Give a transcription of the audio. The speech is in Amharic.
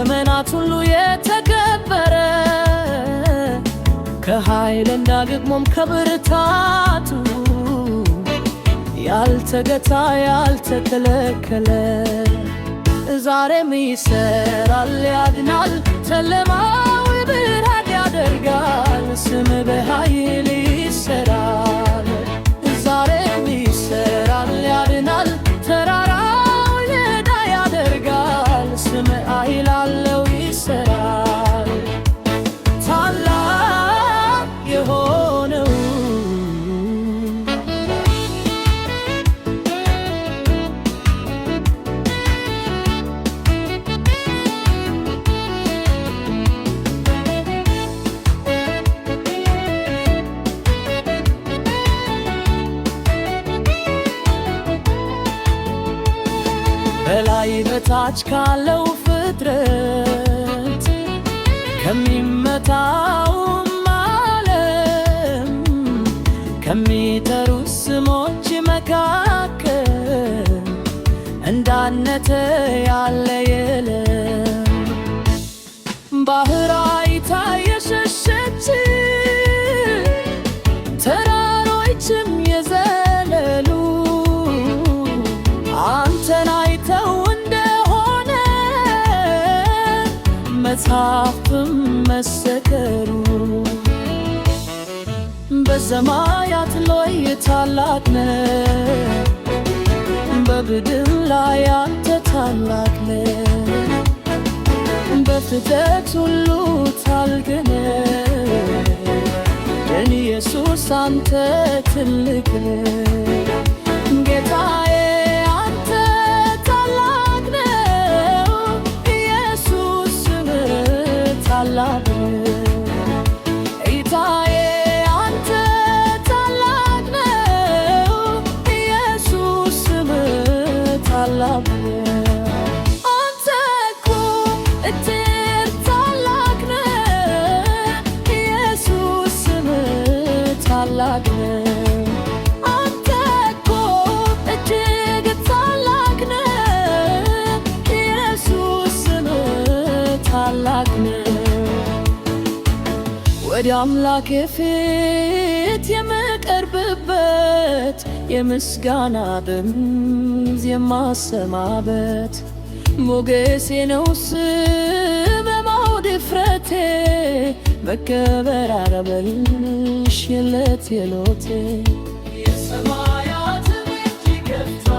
በዘመናት ሁሉ የተከበረ ከኃይል እንዳግሞም ከብርታቱ ያልተገታ ያልተከለከለ ዛሬም ይሰራል ያድናል ጨለማው ብርሃን ያደርጋል ስም በኃይል ይሰራል ዛሬም ይሰራል ያድናል ተራራው ሜዳ ያደርጋል ስም ኃይል አለው ይሰራል ታላቅ የሆነው በላይ በታች ካለው ፍጥረት ከሚመታውም ዓለም ከሚጠሩ ስሞች መካከል እንዳንተ ያለ የለም። ባህር አይታ የሸሸች ተራሮችም የዘለሉ አንተን አይተው እንደሆነ መጽሐፍም መሰከሩ በሰማያት ላይ ታላቅ ነህ በምድር ላይ አንተ ታላቅ ነህ በፍጥረት ሁሉ ታላቅ ነህ ኢየሱስ አንተ ትልቅ ነህ ጌታዬ ታላቅ ጌታዬ አንተ ታላቅ ነህ ኢየሱስ ታላቅ አንተ እኮ እጅግ ታላቅ ነህ ኢየሱስ ታላቅ አንተ እኮ እጅግ ታላቅ ነህ ኢየሱስ ታላቅ ወደ አምላኬ ፊት የምቀርብበት የምስጋና ድምፅ የማሰማበት ሞገሴ ነው ስምህ ድፍረቴ መከበር አረበልሽ የለት የሎቴ የሰማያት እጅ ከፍታ